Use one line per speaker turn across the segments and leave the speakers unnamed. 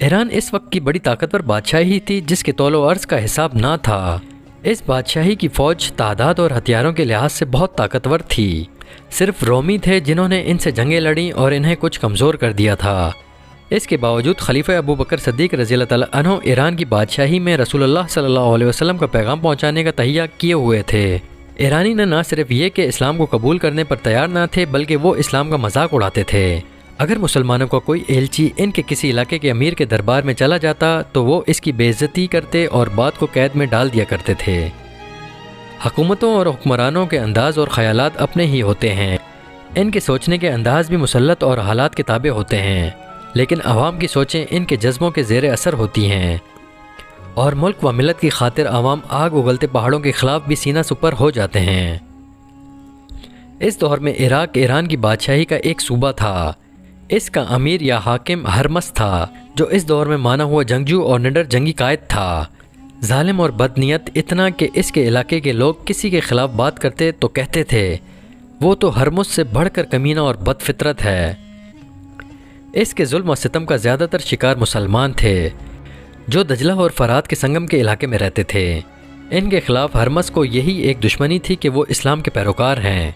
ایران اس وقت کی بڑی طاقتور بادشاہی تھی جس کے طول و عرض کا حساب نہ تھا۔ اس بادشاہی کی فوج تعداد اور ہتھیاروں کے لحاظ سے بہت طاقتور تھی۔ صرف رومی تھے جنہوں نے ان سے جنگیں لڑیں اور انہیں کچھ کمزور کر دیا تھا۔ اس کے باوجود خلیفہ ابو بکر صدیق رضی اللہ تعالیٰ عنہ ایران کی بادشاہی میں رسول اللہ صلی اللہ علیہ وسلم کا پیغام پہنچانے کا تہیہ کیے ہوئے تھے۔ ایرانی نہ صرف یہ کہ اسلام کو قبول کرنے پر تیار نہ تھے بلکہ وہ اسلام کا مذاق اڑاتے تھے۔ اگر مسلمانوں کا کوئی ایلچی ان کے کسی علاقے کے امیر کے دربار میں چلا جاتا تو وہ اس کی بے عزتی کرتے اور بات کو قید میں ڈال دیا کرتے تھے۔ حکومتوں اور حکمرانوں کے انداز اور خیالات اپنے ہی ہوتے ہیں، ان کے سوچنے کے انداز بھی مسلط اور حالات کے تابع ہوتے ہیں، لیکن عوام کی سوچیں ان کے جذبوں کے زیر اثر ہوتی ہیں، اور ملک و ملت کی خاطر عوام آگ اگلتے پہاڑوں کے خلاف بھی سینہ سپر ہو جاتے ہیں۔ اس دور میں عراق ایران کی بادشاہی کا ایک صوبہ تھا۔ اس کا امیر یا حاکم ہرمس تھا، جو اس دور میں مانا ہوا جنگجو اور نڈر جنگی قائد تھا۔ ظالم اور بدنیت اتنا کہ اس کے علاقے کے لوگ کسی کے خلاف بات کرتے تو کہتے تھے وہ تو ہرمس سے بڑھ کر کمینہ اور بد فطرت ہے۔ اس کے ظلم و ستم کا زیادہ تر شکار مسلمان تھے جو دجلہ اور فرات کے سنگم کے علاقے میں رہتے تھے۔ ان کے خلاف ہرمس کو یہی ایک دشمنی تھی کہ وہ اسلام کے پیروکار ہیں۔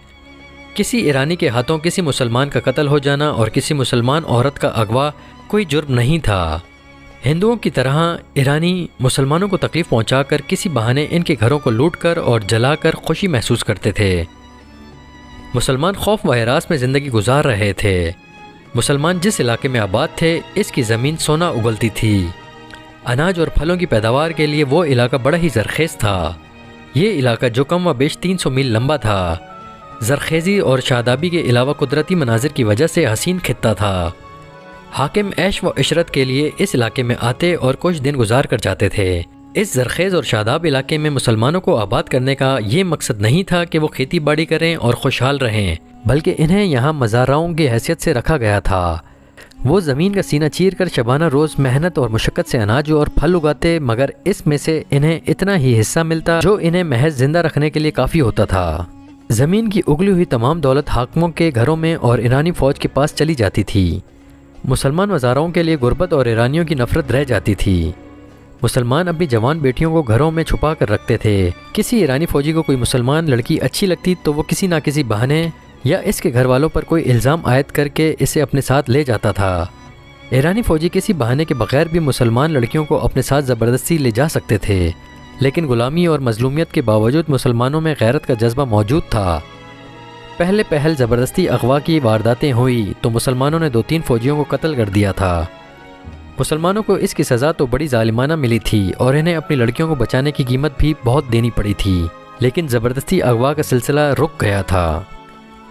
کسی ایرانی کے ہاتھوں کسی مسلمان کا قتل ہو جانا اور کسی مسلمان عورت کا اغوا کوئی جرم نہیں تھا۔ ہندوؤں کی طرح ایرانی مسلمانوں کو تکلیف پہنچا کر کسی بہانے ان کے گھروں کو لوٹ کر اور جلا کر خوشی محسوس کرتے تھے۔ مسلمان خوف و ہراس میں زندگی گزار رہے تھے۔ مسلمان جس علاقے میں آباد تھے اس کی زمین سونا اگلتی تھی۔ اناج اور پھلوں کی پیداوار کے لیے وہ علاقہ بڑا ہی زرخیز تھا۔ یہ علاقہ جو کم و بیش 300 میل لمبا تھا۔ زرخیزی اور شادابی کے علاوہ قدرتی مناظر کی وجہ سے حسین خطہ تھا۔ حاکم عیش و عشرت کے لیے اس علاقے میں آتے اور کچھ دن گزار کر جاتے تھے۔ اس زرخیز اور شاداب علاقے میں مسلمانوں کو آباد کرنے کا یہ مقصد نہیں تھا کہ وہ کھیتی باڑی کریں اور خوشحال رہیں، بلکہ انہیں یہاں مزارعوں کی حیثیت سے رکھا گیا تھا۔ وہ زمین کا سینہ چیر کر شبانہ روز محنت اور مشقت سے اناج اور پھل اگاتے، مگر اس میں سے انہیں اتنا ہی حصہ ملتا جو انہیں محض زندہ رکھنے کے لیے کافی ہوتا تھا۔ زمین کی اگلی ہوئی تمام دولت حاکموں کے گھروں میں اور ایرانی فوج کے پاس چلی جاتی تھی۔ مسلمان مزارعوں کے لیے غربت اور ایرانیوں کی نفرت رہ جاتی تھی۔ مسلمان اپنی جوان بیٹیوں کو گھروں میں چھپا کر رکھتے تھے۔ کسی ایرانی فوجی کو کوئی مسلمان لڑکی اچھی لگتی تو وہ کسی نہ کسی بہانے یا اس کے گھر والوں پر کوئی الزام عائد کر کے اسے اپنے ساتھ لے جاتا تھا۔ ایرانی فوجی کسی بہانے کے بغیر بھی مسلمان لڑکیوں کو اپنے ساتھ زبردستی لے جا سکتے تھے، لیکن غلامی اور مظلومیت کے باوجود مسلمانوں میں غیرت کا جذبہ موجود تھا۔ پہل زبردستی اغوا کی وارداتیں ہوئی تو مسلمانوں نے 2-3 فوجیوں کو قتل کر دیا تھا۔ مسلمانوں کو اس کی سزا تو بڑی ظالمانہ ملی تھی اور انہیں اپنی لڑکیوں کو بچانے کی قیمت بھی بہت دینی پڑی تھی، لیکن زبردستی اغوا کا سلسلہ رک گیا تھا۔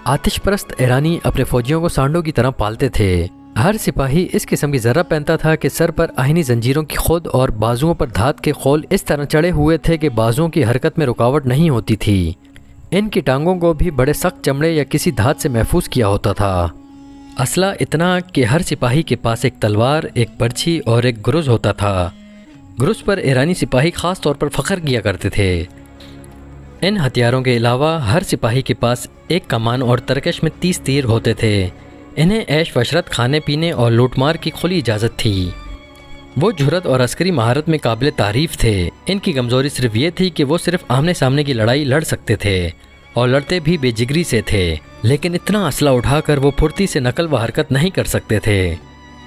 آتش پرست ایرانی اپنے فوجیوں کو سانڈوں کی طرح پالتے تھے۔ ہر سپاہی اس قسم کی ذرہ پہنتا تھا کہ سر پر آہنی زنجیروں کی خود اور بازوؤں پر دھات کے خول اس طرح چڑھے ہوئے تھے کہ بازوؤں کی حرکت میں رکاوٹ نہیں ہوتی تھی۔ ان کی ٹانگوں کو بھی بڑے سخت چمڑے یا کسی دھات سے محفوظ کیا ہوتا تھا۔ اسلحہ اتنا کہ ہر سپاہی کے پاس ایک تلوار، ایک برچھی اور ایک گرز ہوتا تھا۔ گرز پر ایرانی سپاہی خاص طور پر فخر کیا کرتے تھے۔ ان ہتھیاروں کے علاوہ ہر سپاہی کے پاس ایک کمان اور ترکش میں 30 تیر ہوتے تھے۔ انہیں عیش و عشرت، کھانے پینے اور لوٹ مار کی کھلی اجازت تھی۔ وہ جرأت اور عسکری مہارت میں قابل تعریف تھے۔ ان کی کمزوری صرف یہ تھی کہ وہ صرف آمنے سامنے کی لڑائی لڑ سکتے تھے اور لڑتے بھی بے جگری سے تھے، لیکن اتنا اسلحہ اٹھا کر وہ پھرتی سے نقل و حرکت نہیں کر سکتے تھے۔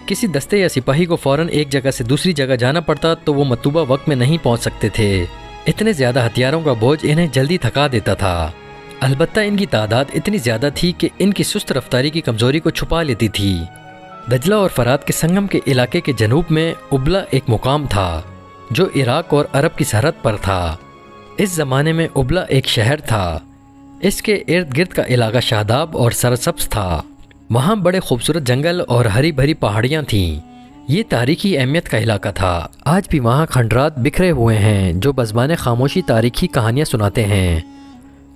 کسی دستے یا سپاہی کو فوراً ایک جگہ سے دوسری جگہ جانا پڑتا تو وہ مطلوبہ وقت میں نہیں پہنچ سکتے تھے۔ اتنے زیادہ ہتھیاروں کا بوجھ انہیں جلدی تھکا دیتا تھا۔ البتہ ان کی تعداد اتنی زیادہ تھی کہ ان کی سست رفتاری کی کمزوری کو چھپا لیتی تھی۔ دجلہ اور فرات کے سنگم کے علاقے کے جنوب میں ابلا ایک مقام تھا جو عراق اور عرب کی سرحد پر تھا۔ اس زمانے میں ابلا ایک شہر تھا۔ اس کے ارد گرد کا علاقہ شاداب اور سرسبز تھا۔ وہاں بڑے خوبصورت جنگل اور ہری بھری پہاڑیاں تھیں۔ یہ تاریخی اہمیت کا علاقہ تھا۔ آج بھی وہاں کھنڈرات بکھرے ہوئے ہیں جو بزبان خاموشی تاریخی کہانیاں سناتے ہیں۔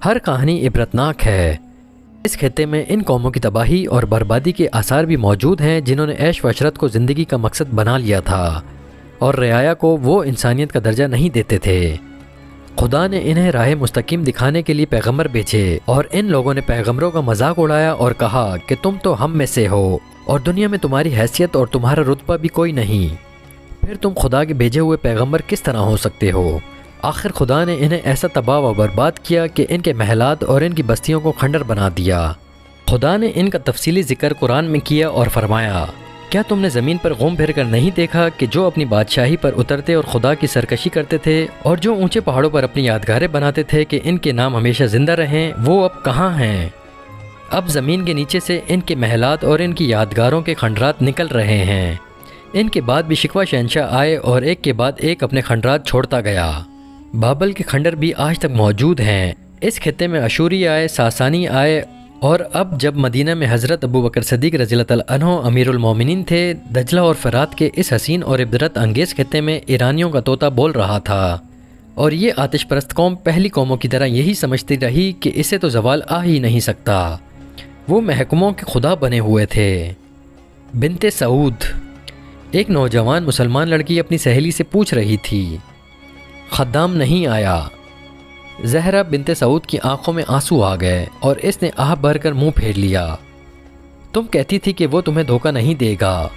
ہر کہانی عبرتناک ہے۔ اس خطے میں ان قوموں کی تباہی اور بربادی کے آثار بھی موجود ہیں جنہوں نے عیش و عشرت کو زندگی کا مقصد بنا لیا تھا اور رعایا کو وہ انسانیت کا درجہ نہیں دیتے تھے۔ خدا نے انہیں راہ مستقیم دکھانے کے لیے پیغمبر بھیجے اور ان لوگوں نے پیغمبروں کا مذاق اڑایا اور کہا کہ تم تو ہم میں سے ہو اور دنیا میں تمہاری حیثیت اور تمہارا رتبہ بھی کوئی نہیں۔ پھر تم خدا کے بھیجے ہوئے پیغمبر کس طرح ہو سکتے ہو؟ آخر خدا نے انہیں ایسا تباہ و برباد کیا کہ ان کے محلات اور ان کی بستیوں کو کھنڈر بنا دیا۔ خدا نے ان کا تفصیلی ذکر قرآن میں کیا اور فرمایا، کیا تم نے زمین پر گھوم پھر کر نہیں دیکھا کہ جو اپنی بادشاہی پر اترتے اور خدا کی سرکشی کرتے تھے اور جو اونچے پہاڑوں پر اپنی یادگاریں بناتے تھے کہ ان کے نام ہمیشہ زندہ رہیں، وہ اب کہاں ہیں؟ اب زمین کے نیچے سے ان کے محلات اور ان کی یادگاروں کے کھنڈرات نکل رہے ہیں۔ ان کے بعد بھی شکوہ شہنشاہ آئے اور ایک کے بعد ایک اپنے کھنڈرات چھوڑتا گیا۔ بابل کے کھنڈر بھی آج تک موجود ہیں۔ اس خطے میں اشوری آئے، ساسانی آئے، اور اب جب مدینہ میں حضرت ابو بکر صدیق رضی اللہ تعالیٰ عنہ امیر المومنین تھے، دجلہ اور فرات کے اس حسین اور عبرت انگیز خطے میں ایرانیوں کا طوطا بول رہا تھا، اور یہ آتش پرست قوم پہلی قوموں کی طرح یہی سمجھتی رہی کہ اسے تو زوال آ ہی نہیں سکتا۔ وہ محکوموں کے خدا بنے ہوئے تھے۔ بنت سعود، ایک نوجوان مسلمان لڑکی اپنی سہیلی سے پوچھ رہی تھی، خدام نہیں آیا؟ زہرا بنت سعود کی آنکھوں میں آنسو آ گئے اور اس نے آہ بھر کر منہ پھیر لیا۔ تم کہتی تھی کہ وہ تمہیں دھوکہ نہیں دے گا۔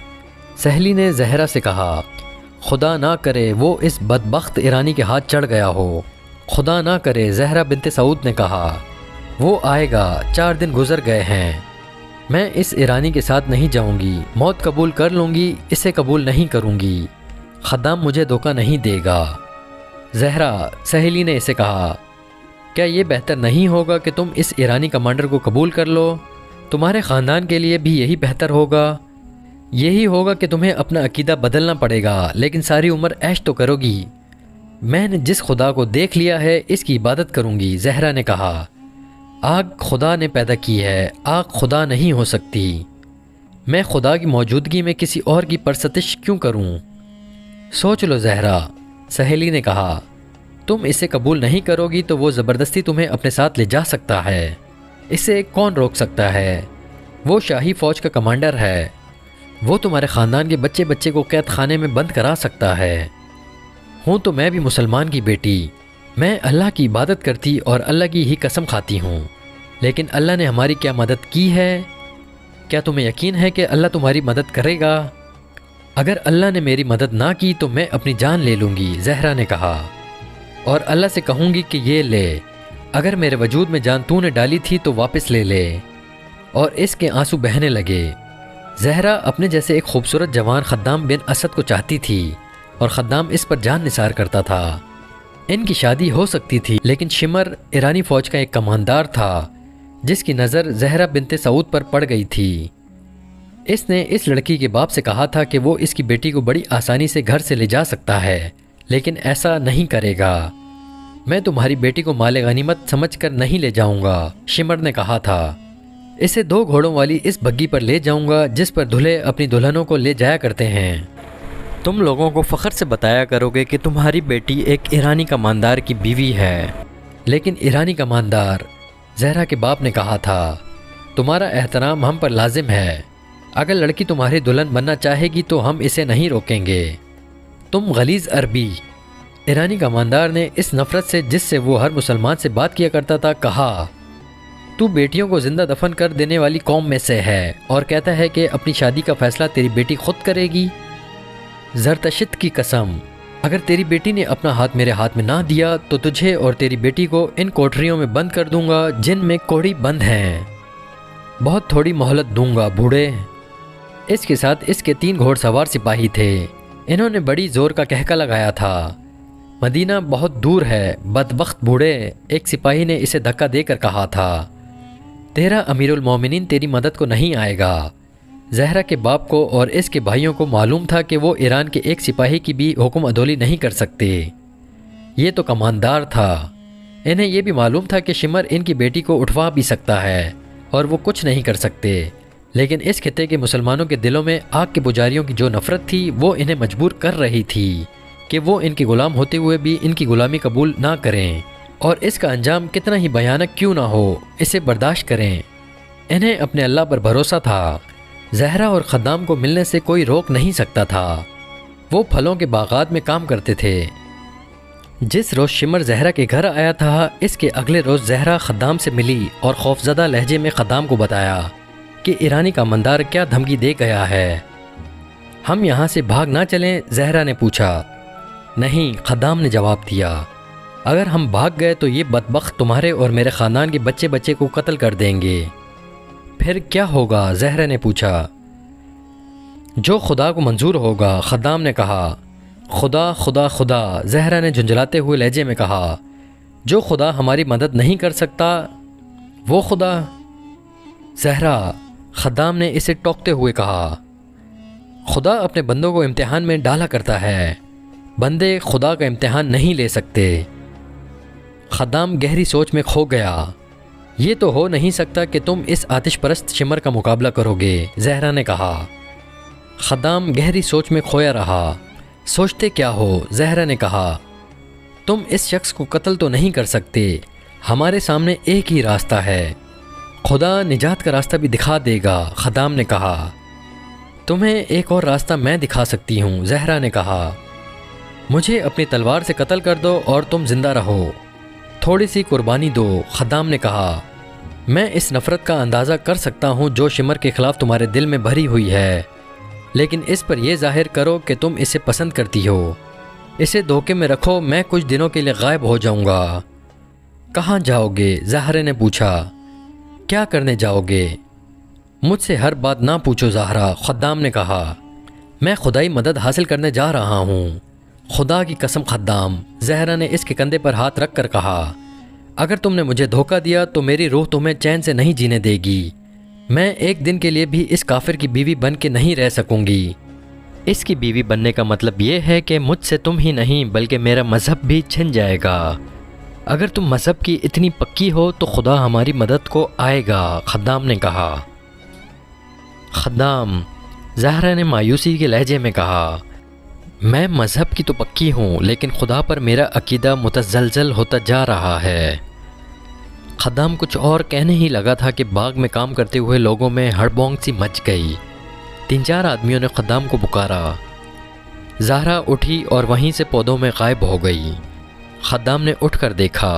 سہیلی نے زہرا سے کہا، خدا نہ کرے وہ اس بدبخت ایرانی کے ہاتھ چڑھ گیا ہو۔ خدا نہ کرے، زہرا بنت سعود نے کہا، وہ آئے گا، 4 دن گزر گئے ہیں۔ میں اس ایرانی کے ساتھ نہیں جاؤں گی، موت قبول کر لوں گی، اسے قبول نہیں کروں گی۔ خدام مجھے دھوکہ نہیں دے گا۔ زہرا، سہیلی نے اسے کہا، کیا یہ بہتر نہیں ہوگا کہ تم اس ایرانی کمانڈر کو قبول کر لو؟ تمہارے خاندان کے لیے بھی یہی بہتر ہوگا۔ یہی ہوگا کہ تمہیں اپنا عقیدہ بدلنا پڑے گا، لیکن ساری عمر عیش تو کرو گی۔ میں نے جس خدا کو دیکھ لیا ہے اس کی عبادت کروں گی، زہرا نے کہا۔ آگ خدا نے پیدا کی ہے، آگ خدا نہیں ہو سکتی۔ میں خدا کی موجودگی میں کسی اور کی پرستش کیوں کروں؟ سوچ لو زہرا، سہیلی نے کہا، تم اسے قبول نہیں کرو گی تو وہ زبردستی تمہیں اپنے ساتھ لے جا سکتا ہے۔ اسے کون روک سکتا ہے؟ وہ شاہی فوج کا کمانڈر ہے۔ وہ تمہارے خاندان کے بچے بچے کو قید خانے میں بند کرا سکتا ہے۔ ہوں تو میں بھی مسلمان کی بیٹی، میں اللہ کی عبادت کرتی اور اللہ کی ہی قسم کھاتی ہوں، لیکن اللہ نے ہماری کیا مدد کی ہے؟ کیا تمہیں یقین ہے کہ اللہ تمہاری مدد کرے گا؟ اگر اللہ نے میری مدد نہ کی تو میں اپنی جان لے لوں گی، زہرا نے کہا، اور اللہ سے کہوں گی کہ یہ لے، اگر میرے وجود میں جان تو نے ڈالی تھی تو واپس لے لے۔ اور اس کے آنسو بہنے لگے۔ زہرا اپنے جیسے ایک خوبصورت جوان خدام بن اسد کو چاہتی تھی اور خدام اس پر جان نثار کرتا تھا۔ ان کی شادی ہو سکتی تھی، لیکن شمر ایرانی فوج کا ایک کماندار تھا جس کی نظر زہرا بنت سعود پر پڑ گئی تھی۔ اس نے اس لڑکی کے باپ سے کہا تھا کہ وہ اس کی بیٹی کو بڑی آسانی سے گھر سے لے جا سکتا ہے، لیکن ایسا نہیں کرے گا۔ میں تمہاری بیٹی کو مال غنیمت سمجھ کر نہیں لے جاؤں گا، شمر نے کہا تھا۔ اسے 2 گھوڑوں والی اس بگھی پر لے جاؤں گا جس پر دلہے اپنی دلہنوں کو لے جایا کرتے ہیں۔ تم لوگوں کو فخر سے بتایا کرو گے کہ تمہاری بیٹی ایک ایرانی کماندار کی بیوی ہے۔ لیکن ایرانی کماندار، زہرا کے باپ نے کہا تھا، تمہارا احترام ہم پر لازم ہے۔ اگر لڑکی تمہاری دلہن بننا چاہے گی تو ہم اسے نہیں روکیں گے۔ تم غلیظ عربی، ایرانی کماندار نے اس نفرت سے جس سے وہ ہر مسلمان سے بات کیا کرتا تھا کہا، تو بیٹیوں کو زندہ دفن کر دینے والی قوم میں سے ہے اور کہتا ہے کہ اپنی شادی کا فیصلہ تیری بیٹی خود کرے گی۔ زرتشت کی قسم، اگر تیری بیٹی نے اپنا ہاتھ میرے ہاتھ میں نہ دیا تو تجھے اور تیری بیٹی کو ان کوٹریوں میں بند کر دوں گا جن میں کوڑی بند ہیں۔ بہت تھوڑی مہلت دوں گا بوڑھے۔ اس کے ساتھ اس کے 3 گھوڑ سوار سپاہی تھے۔ انہوں نے بڑی زور کا کہکا لگایا تھا، مدینہ بہت دور ہے۔ بدبخت بوڑھے، ایک سپاہی نے اسے دھکا دے کر کہا تھا، تیرا امیر المومنین تیری مدد کو نہیں آئے گا۔ زہرا کے باپ کو اور اس کے بھائیوں کو معلوم تھا کہ وہ ایران کے ایک سپاہی کی بھی حکم عدولی نہیں کر سکتے۔ یہ تو کماندار تھا۔ انہیں یہ بھی معلوم تھا کہ شمر ان کی بیٹی کو اٹھوا بھی سکتا ہے اور وہ کچھ نہیں کر سکتے، لیکن اس خطے کے مسلمانوں کے دلوں میں آگ کے پجاریوں کی جو نفرت تھی وہ انہیں مجبور کر رہی تھی کہ وہ ان کے غلام ہوتے ہوئے بھی ان کی غلامی قبول نہ کریں، اور اس کا انجام کتنا ہی بھیانک کیوں نہ ہو اسے برداشت کریں۔ انہیں اپنے اللہ پر بھروسہ تھا۔ زہرا اور خدام کو ملنے سے کوئی روک نہیں سکتا تھا۔ وہ پھلوں کے باغات میں کام کرتے تھے۔ جس روز شمر زہرا کے گھر آیا تھا، اس کے اگلے روز زہرا خدام سے ملی اور خوفزدہ لہجے میں خدام کو بتایا کہ ایرانی کا مندار کیا دھمکی دے گیا ہے۔ ہم یہاں سے بھاگ نہ چلیں؟ زہرا نے پوچھا۔ نہیں، خدام نے جواب دیا، اگر ہم بھاگ گئے تو یہ بدبخت تمہارے اور میرے خاندان کے بچے بچے کو قتل کر دیں گے۔ پھر کیا ہوگا؟ زہرا نے پوچھا۔ جو خدا کو منظور ہوگا، خدام نے کہا۔ خدا خدا خدا، زہرا نے جھنجھلاتے ہوئے لہجے میں کہا۔ جو خدا ہماری مدد نہیں کر سکتا وہ خدا؟ زہرا، خدام نے اسے ٹوکتے ہوئے کہا۔ خدا اپنے بندوں کو امتحان میں ڈالا کرتا ہے، بندے خدا کا امتحان نہیں لے سکتے۔ خدام گہری سوچ میں کھو گیا۔ یہ تو ہو نہیں سکتا کہ تم اس آتش پرست شمر کا مقابلہ کرو گے، زہرا نے کہا۔ خدام گہری سوچ میں کھویا رہا۔ سوچتے کیا ہو؟ زہرا نے کہا۔ تم اس شخص کو قتل تو نہیں کر سکتے، ہمارے سامنے ایک ہی راستہ ہے، خدا نجات کا راستہ بھی دکھا دے گا، خدام نے کہا۔ تمہیں ایک اور راستہ میں دکھا سکتی ہوں، زہرا نے کہا۔ مجھے اپنی تلوار سے قتل کر دو اور تم زندہ رہو، تھوڑی سی قربانی دو، خدام نے کہا۔ میں اس نفرت کا اندازہ کر سکتا ہوں جو شمر کے خلاف تمہارے دل میں بھری ہوئی ہے، لیکن اس پر یہ ظاہر کرو کہ تم اسے پسند کرتی ہو۔ اسے دھوکے میں رکھو، میں کچھ دنوں کے لیے غائب ہو جاؤں گا۔ کہاں جاؤ گے؟ زہرا نے پوچھا۔ کیا کرنے جاؤ گے؟ مجھ سے ہر بات نہ پوچھو زہرا، خدام نے کہا۔ میں خدائی مدد حاصل کرنے جا رہا ہوں، خدا کی قسم خدام، زہرا نے اس کے کندھے پر ہاتھ رکھ کر کہا۔ اگر تم نے مجھے دھوکہ دیا تو میری روح تمہیں چین سے نہیں جینے دے گی، میں ایک دن کے لیے بھی اس کافر کی بیوی بن کے نہیں رہ سکوں گی۔ اس کی بیوی بننے کا مطلب یہ ہے کہ مجھ سے تم ہی نہیں بلکہ میرا مذہب بھی چھن جائے گا۔ اگر تم مذہب کی اتنی پکی ہو تو خدا ہماری مدد کو آئے گا، خدام نے کہا۔ خدام، زہرا نے مایوسی کے لہجے میں کہا، میں مذہب کی تو پکی ہوں لیکن خدا پر میرا عقیدہ متزلزل ہوتا جا رہا ہے۔ خدام کچھ اور کہنے ہی لگا تھا کہ باغ میں کام کرتے ہوئے لوگوں میں ہڑبونگ سی مچ گئی۔ 3-4 آدمیوں نے خدام کو پکارا۔ زہرا اٹھی اور وہیں سے پودوں میں غائب ہو گئی۔ خدام نے اٹھ کر دیکھا،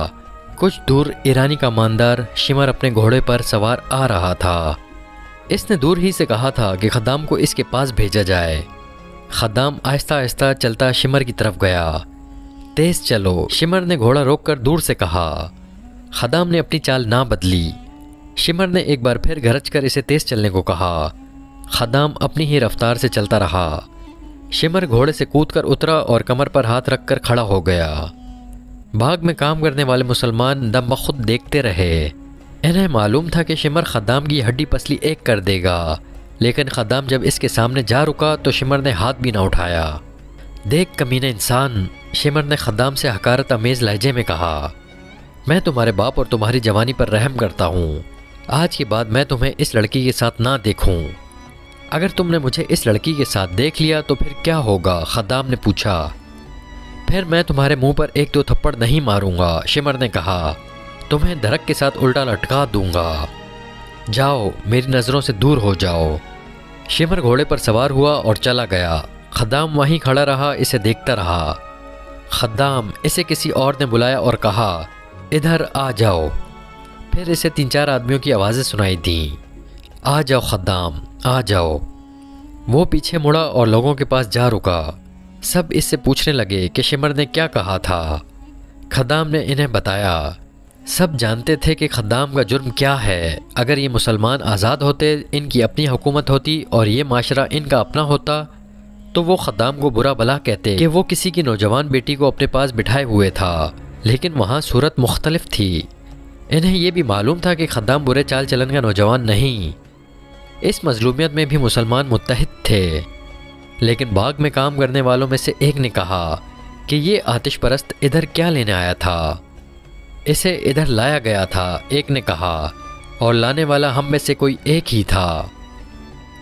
کچھ دور ایرانی کا ماندار شمر اپنے گھوڑے پر سوار آ رہا تھا۔ اس نے دور ہی سے کہا تھا کہ خدام کو اس کے پاس بھیجا جائے۔ خدام آہستہ آہستہ چلتا شمر کی طرف گیا۔ تیز چلو، شمر نے گھوڑا روک کر دور سے کہا۔ خدام نے اپنی چال نہ بدلی۔ شمر نے ایک بار پھر گرج کر اسے تیز چلنے کو کہا۔ خدام اپنی ہی رفتار سے چلتا رہا۔ شمر گھوڑے سے کود کر اترا اور کمر پر ہاتھ رکھ کر کھڑا ہو گیا۔ باغ میں کام کرنے والے مسلمان دم بخود دیکھتے رہے۔ انہیں معلوم تھا کہ شمر خدام کی ہڈی پسلی ایک کر دے گا، لیکن خدام جب اس کے سامنے جا رکا تو شمر نے ہاتھ بھی نہ اٹھایا۔ دیکھ کمینے انسان، شمر نے خدام سے حقارت آمیز لہجے میں کہا، میں تمہارے باپ اور تمہاری جوانی پر رحم کرتا ہوں، آج کے بعد میں تمہیں اس لڑکی کے ساتھ نہ دیکھوں۔ اگر تم نے مجھے اس لڑکی کے ساتھ دیکھ لیا تو پھر کیا ہوگا؟ خدام نے پوچھا۔ پھر میں تمہارے منہ پر 1-2 تھپڑ نہیں ماروں گا، شمر نے کہا، تمہیں درخت کے ساتھ الٹا لٹکا دوں گا۔ جاؤ، میری نظروں سے دور ہو جاؤ۔ شمر گھوڑے پر سوار ہوا اور چلا گیا۔ خدام وہیں کھڑا رہا، اسے دیکھتا رہا۔ خدام، اسے کسی اور نے بلایا اور کہا، ادھر آ جاؤ۔ پھر اسے 3-4 آدمیوں کی آوازیں سنائی دیں، آ جاؤ خدام، آ جاؤ۔ وہ پیچھے مڑا اور لوگوں کے پاس جا رکا۔ سب اس سے پوچھنے لگے کہ شمر نے کیا کہا تھا۔ خدام نے انہیں بتایا۔ سب جانتے تھے کہ خدام کا جرم کیا ہے۔ اگر یہ مسلمان آزاد ہوتے، ان کی اپنی حکومت ہوتی اور یہ معاشرہ ان کا اپنا ہوتا تو وہ خدام کو برا بھلا کہتے کہ وہ کسی کی نوجوان بیٹی کو اپنے پاس بٹھائے ہوئے تھا، لیکن وہاں صورت مختلف تھی۔ انہیں یہ بھی معلوم تھا کہ خدام برے چال چلن کا نوجوان نہیں۔ اس مظلومیت میں بھی مسلمان متحد تھے، لیکن باغ میں کام کرنے والوں میں سے ایک نے کہا کہ یہ آتش پرست ادھر کیا لینے آیا تھا؟ اسے ادھر لایا گیا تھا، ایک نے کہا، اور لانے والا ہم میں سے کوئی ایک ہی تھا۔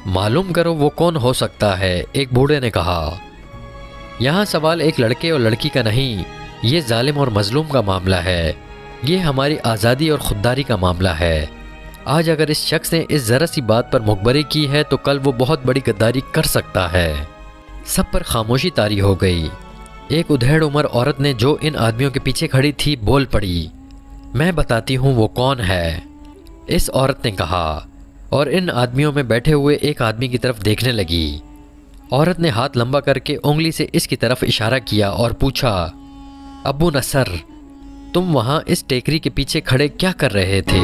معلوم کرو وہ کون ہو سکتا ہے، ایک بوڑھے نے کہا۔ یہاں سوال ایک لڑکے اور لڑکی کا نہیں، یہ ظالم اور مظلوم کا معاملہ ہے، یہ ہماری آزادی اور خودداری کا معاملہ ہے۔ آج اگر اس شخص نے اس ذرا سی بات پر مخبری کی ہے تو کل وہ بہت بڑی غداری کر سکتا ہے۔ سب پر خاموشی طاری ہو گئی۔ ایک ادھیڑ عمر عورت نے جو ان آدمیوں کے پیچھے کھڑی تھی بول پڑی، میں بتاتی ہوں وہ کون ہے، اس عورت نے کہا، اور ان آدمیوں میں بیٹھے ہوئے ایک آدمی کی طرف دیکھنے لگی۔ عورت نے ہاتھ لمبا کر کے انگلی سے اس کی طرف اشارہ کیا اور پوچھا، ابو نصر، تم وہاں اس ٹیکری کے پیچھے کھڑے کیا کر رہے تھے؟